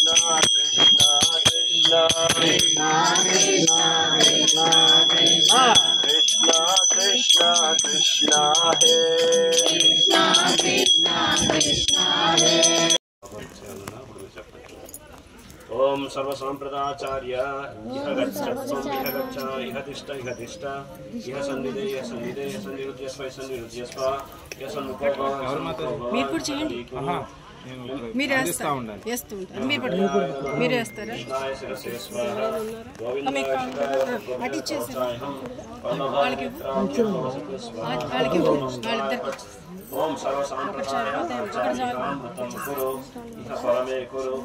Krishna Krishna Krishna Krishna Krishna Krishna Krishna Krishna Krishna He Krishna Krishna Krishna He. Om Sarva Sampradacharya Iha Gaccha Iha Gaccha Iha Tishta Iha Tishta Iha Sannidhe Iha Sannidhe Iha Sannirudyasva Iha Sannirudyasva Iha Sannukova మీరు కూడా చేయండి మీరు వేస్తారు వేస్తూ ఉంటారు మీరు పట్టుకోండి మీరు వేస్తారా అటు ఇచ్చేసి వాళ్ళకి వాళ్ళకి వాళ్ళిద్దరికి ఓం సర్వ సాంప్రదాయం కురు ఇహ పరమే కురు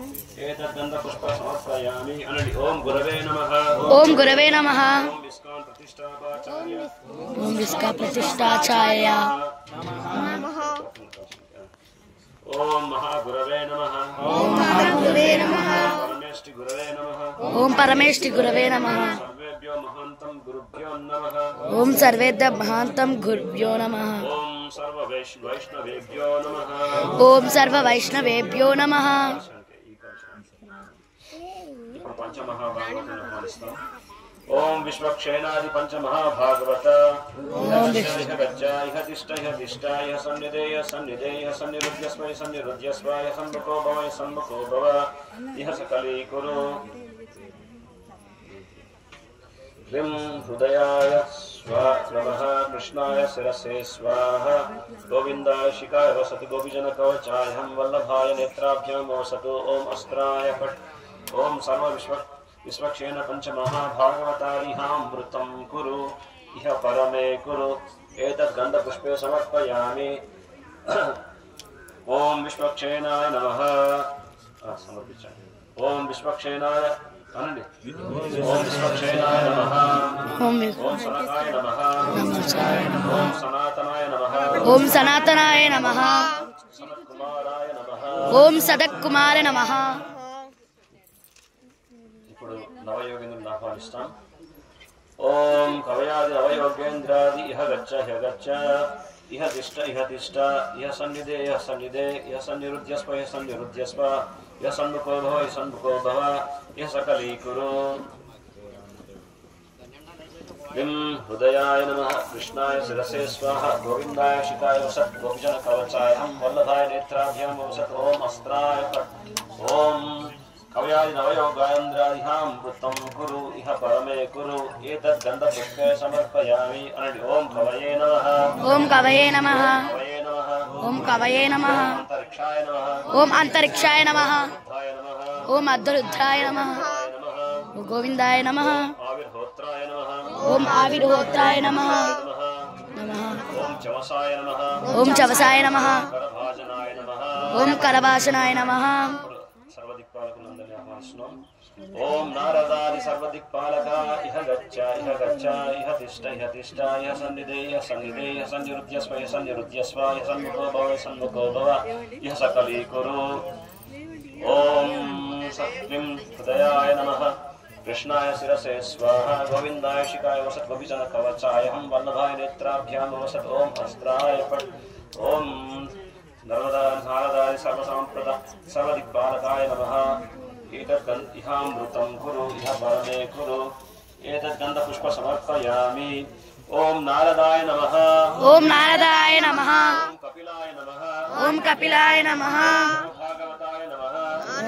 ఏతద్గంధ పుష్ప సమర్పయామి అనండి. ఓం గురవే నమః. ఓం గురవే నమః. ఓం విస్కాన్ ప్రతిష్ఠాపాచార్య ఓం విస్కా ప్రతిష్ఠాచార్య నమః. ఓం మహాగురవే నమః. ఓం మహాగురవే నమః. పరమేష్టి గురవే నమః. ఓం పరమేష్టి గురవే నమః. సర్వేభ్యో మహాంతం గురుభ్యో నమః. ఓం సర్వేద్య మహాంతం గురుభ్యో నమః. ఓం సర్వ వైష్ణవేభ్యో నమః. ఓం సర్వ వైష్ణవేభ్యో నమః. ఇప్పుడు పంచమహాభాగవతం ఆహ్వానిస్తాం. ఓం విశ్వక్షేణాది పంచమహాభాగవత ఇహ గచ్చ ఇహ తిష్ట ఇహ తిష్ట ఇహ సన్నిధే ఇహ సన్నిధే ఇహ సన్నిరుధ్యస్వ ఇహ సన్నిరుధ్యస్వ ఇహ సన్ముఖో భవ ఇహ సన్ముఖో భవ ఇహ సకలీకురు. హ్రీం హృదయాయ స్వాహ కృష్ణాయ శిరసే స్వాహ గోవిందాయ శిఖాయ వసతు గోపిజన కవచాయం వల్లభాయ నేత్రాభ్యాం వసతు. ఓం అస్త్రాయ ఫట్. ఓం సర్వ విశ్వక్షేణ పంచమహాభాగవతారిహామృతం కురు ఇహ పరమే కురు ఏతద్గంధపుష్పే సమర్పయామి. ఓం విశ్వక్షేణాయ నమః. సమర్పించండి. ఓం విశ్వక్షేణాయ అనండి. ఓం విశ్వక్షేణాయ నమః. ఓం సనకాయ నమః. ఓం సనాతనాయ నమః. ఓం సనాతనాయ నమః. సనత్కుమారాయ నమః. ఓం సదక్కుమార నమః. ఇప్పుడు నవయోగేంద్రుని ఆహ్వానిస్తాం. ఓం కవయాది నవయోగేంద్రాది ఇహ గచ్చ ఇహ గచ్చ ఇహ తిష్ట ఇహ తిష్ట ఇహ సన్నిధే ఇహ సన్నిధే ఇహ సన్నిరుధ్యస్వ ఇహ సన్నిరుధ్యస్వ ఇహ సన్ముఖో భవ ఇహ సన్ముఖో భవ ఇహ సకలీకురు. హ్రీం హృదయాయ నమః కృష్ణాయ శిరసే స్వాహ గోవిందాయ శిఖాయ వసత్ గోపిజన కవచాయం వల్లభాయ నేత్రాభ్యాం వసత్. ఓం అస్త్రాయ ఫట్. ఓం కవయాది నవయోగాయంద్రాదిహామృతం కురు ఇహ పరమే కురు ఏతద్గంధపుష్పే సమర్పయామి అనండి. ఓం కవయే నమః. ఓం కవయే నమః. కవయే నమః. ఓం కవయే నమః. అంతరిక్షాయ నమః. ఓం అంతరిక్షాయ నమః. బుద్ధాయ నమః. ఓం అద్రుద్రాయ నమః. నమః. ఓం గోవిందాయ నమః. ఆవిర్హోత్రాయ నమః. ఓం ఆవిర్హోత్రాయ నమః. నమః. నమః. ఓం చవసాయ నమః. ఓం చవసాయ నమః. కరభాజనాయ నమః. ఓం కరభాషణాయ నమః. సర్వదిక్పాలకులందరినీ ఆహ్వానిస్తున్నాం. ఓం నారదాది సర్వదిక్పాలక ఇహ గచ్చ ఇహ గచ్చ ఇహ తిష్ట ఇహ తిష్ట ఇహ సన్నిధే ఇహ సన్నిధే ఇహ సన్నిరుధ్యస్వ ఇహ సన్నిరుధ్యస్వ ఇహ సన్ముఖో భవ ఇహ సన్ముఖో భవ ఇహ సకలీకురు. ఓం హ్రీం హృదయాయ నమః కృష్ణాయ శిరసే స్వాహ గోవిందాయ శిఖాయ వసత్ గోపిజన కవచాయం వల్లభాయ నేత్రాభ్యాం వసత్. ఓం అస్త్రాయ ఫట్. ఓం నారదాది సర్వసాంప్రద సర్వదిక్పాలకాయ నమః. ఇహామృతం కురు ఇహ పరమే కురు ఏతద్గంధపుష్ప సమర్పయామి. ఓం నారదాయ నమః. ఓం నారదాయ నమః. ఓం కపిలాయ నమః. ఓం కపిలాయ నమః. భాగవతాయ నమః.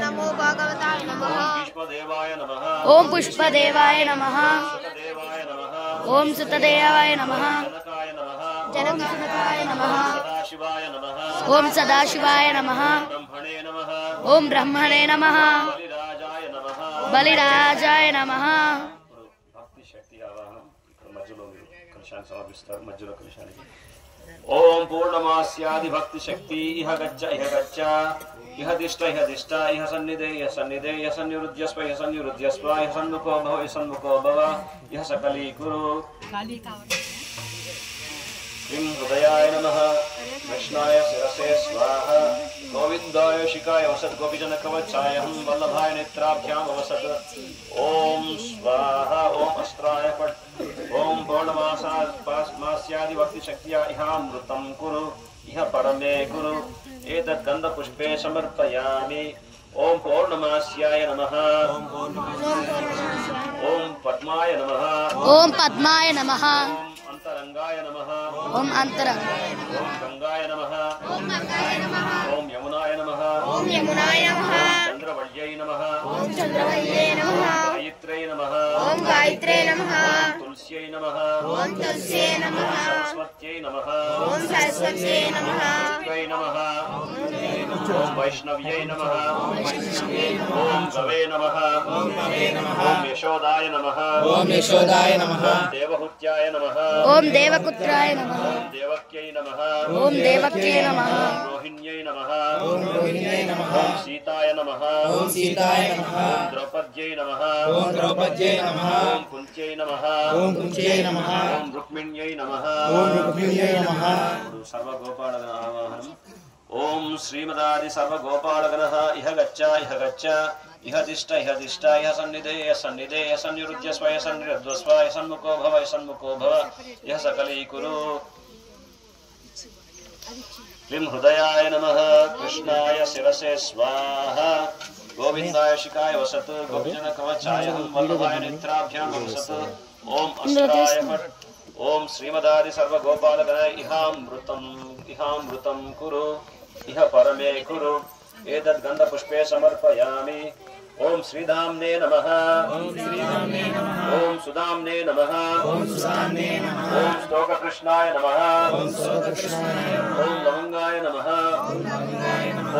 నమో భగవతాయ నమః. ఓం పుష్పదేవాయ నమః. ఓం పుష్పదేవాయ నమః. సుతదేవాయ నమః. ఓం సుతదేవాయ నమః. జనకాయ నమః. జనకాయ నమః. సదాశివాయ నమః. ఓం సదాశివాయ నమః. బ్రహ్మణే నమః. ఓం బ్రహ్మణే నమః. బలిరాజాయ నమః. బలిరాజాయ నమః. ఇప్పుడు భక్తి శక్తి ఆవాహనం. ఇక్కడ మధ్యలో మీరు కలశాన్ని సమర్పిస్తారు. మధ్యలో కలశానికి ఓం పూర్ణమాస్యాది భక్తి శక్తి ఇహ గచ్చ ఇహ గచ్చ ఇహ తిష్ట ఇహ తిష్ట ఇహ సన్నిధే ఇహ సన్నిధే ఇహ సన్నిరుధ్యస్వ ఇహ సన్నిరుధ్యస్వ ఇహ సన్ముఖో భవ ఇహ సన్ముఖో భవ ఇహ సకలీకురు. హ్రీం హృదయాయ నమః కృష్ణాయ శిరసే స్వాహ గోవిందాయ శిఖాయ వసత్ గోపిజన కవచాయం వల్లభాయ నేత్రాభ్యాం వసత్. ఓం స్వాహ. ఓం అస్త్రాయ ఫట్. ఓం పౌర్ణమాస్యాది భక్తి శక్త్యా ఇహామృతం కురు ఇహ పరమే కురు ఏతద్గంధపుష్పే సమర్పయామి. ఓం పౌర్ణమాస్యాయ నమః ఓం పద్మాయ నమః ఓం పద్మాయ నమః అంతరంగాయ నమః ఓం అంతరంగ ఓం గంగాయ నమః ఓం యమునాయ నమః ఓం యమునాయ నమః చంద్రవల్యై నమః ఓం చంద్రవల్యే నమః గాయత్రై నమః ఓం గాయత్రే నమః తుల్స్యై నమః ఓం తుల్స్యే నమః సరస్వత్యై నమః ఓం సరస్వత్యే నమః శివై నమః ఓం వైష్ణవ్యై నమః ఓం గవే నమః ఓం యశోదాయ నమః ఓం దేవహుత్యాయ నమః ఓం దేవకుత్రాయ నమః ఓం దేవక్యై నమః ఓం దేవక్యే నమః రోహిణ్యై నమః ఓం సీతాయ నమః ఓం ద్రౌపద్యై నమః ఓం కుంత్యై నమః ఓం రుక్మిణ్యై నమః సర్వగోపాలగణ ఆవాహనం. ఓం శ్రీమదాది సర్వగోపాలగణః ఇహ గచ్చ ఇహ గచ్చ ఇహ తిష్ట ఇహ తిష్ట ఇహ సన్నిధేయ సన్నిధేయ సన్నిరుధ్య స్వయ సన్నిరధ్వస్వ సన్ముఖో భవ సన్ముఖో భవ ఇహ సకలీకురు. క్లీం హృదయాయ నమః కృష్ణాయ శిరసే స్వాహ గోవిందాయ శిఖాయ వసత్ గోపిజన కవచాయ వల్లభాయ నేత్రాభ్యాం వసత్. ఓం అస్త్రాయ ఫట్. ఓం శ్రీమదాది సర్వగోపాలగణ ఇహామృతం కురు ఇహ పరమే కురు ఏతద్ గంధపుష్పే సమర్పయామి. ఓం శ్రీధామ్నే నమః ఓం సుధామ్నే నమః ఓం శ్లోకకృష్ణాయ నమః ఓం లవంగాయ నమః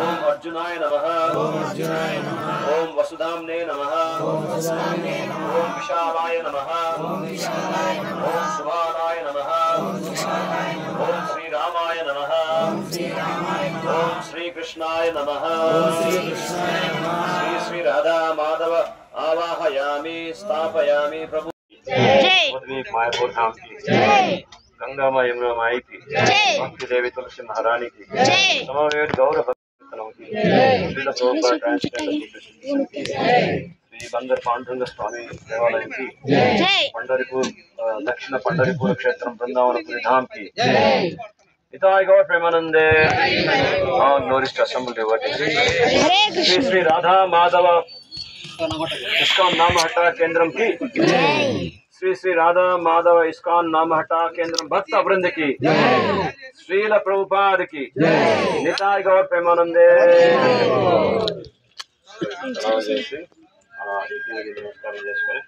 ఓం అర్జునాయ నమః ఓం వసుధామ్నే నమః ఓం విశాలాయ నమః ఓం సుభానాయ నమః ఓం శ్రీరామాయ నమః ఓం శ్రీకృష్ణాయ నమః శ్రీ శ్రీ రాధా माधव आवाहयामि स्थापयामि प्रभु मायापुर धाम की गंगा माँ यमुना माई की भक्ति देवी तुलसी महारानी की समवेत गौर भक्तों की श्री बंदर पांडुरंग स्वामी देवालय की पंढरीपुर दक्षिण पंढरीपुर क्षेत्र वृंदावनपुरी धाम की Nitai Gaur Premanande, all glorious to assembled devotees. Shri Shri Radha Madhava ISKCON Namahata Kendram ki. Shri Shri Radha Madhava ISKCON Namahata Kendram Bhakta Vrind ki. Srila Prabhupada ki. Nitai Gaur Premanande.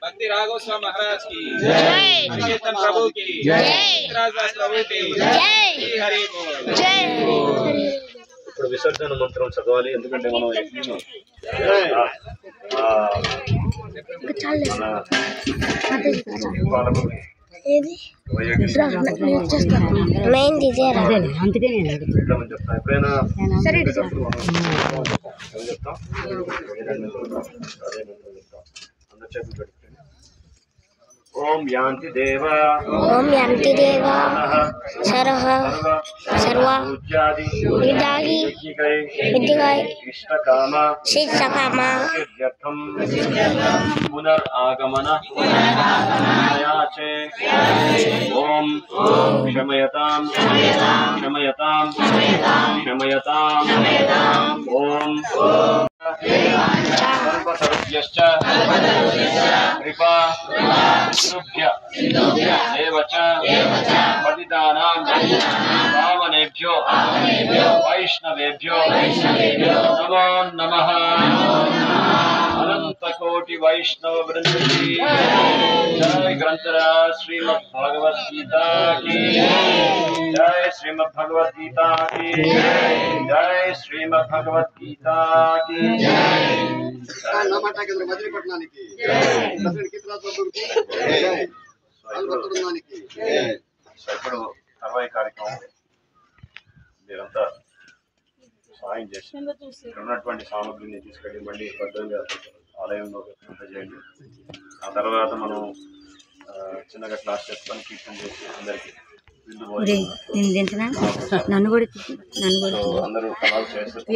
भक्ति राघव स्वामी महाराज की जय, चेतन प्रभु की जय, राजदास प्रभु की जय, हरि बोल जय. ఇప్పుడు విసర్జన మంత్రం చదవాలి ఎందుకంటే మనం ఎప్పుడైనా ఓం యాంతి దేవ సరః సర్వ విద్యాహి ఇష్టకామ పునరాగమన ఓం క్షమయతాం ఓం सर्वसर्वज्ञश्च कृपा सिन्धुभ्य एव च पतितानां पावनेभ्यो वैष्णवेभ्यो नमो नमः. अनंत कोटि वैष्णव वृंद की जय. ग्रंथराज श्रीमद् भगवद गीता की जय. श्रीमद् भगवद गीता की जय. श्रीमद् भगवद गीता की जय. नामाटा केंद्र मछलीपट्टनानिकी दक्षिण కిత్రాత్మపురికి అల్బర్తనానికి ఇప్పుడు తర్వాయి కార్యక్రమం మీరంతా సాయం చేసి ఉన్నటువంటి సామగ్రిని తీసుకెళ్ళి మళ్ళీ భద్రంగా ఆలయంలో చేయండి. ఆ తర్వాత మనం చిన్నగా క్లాస్ చేసుకొని కీర్తన చేసి అందరికి విందు భోజనం నన్ను కూడా అందరూ కళలు చేస్తారు.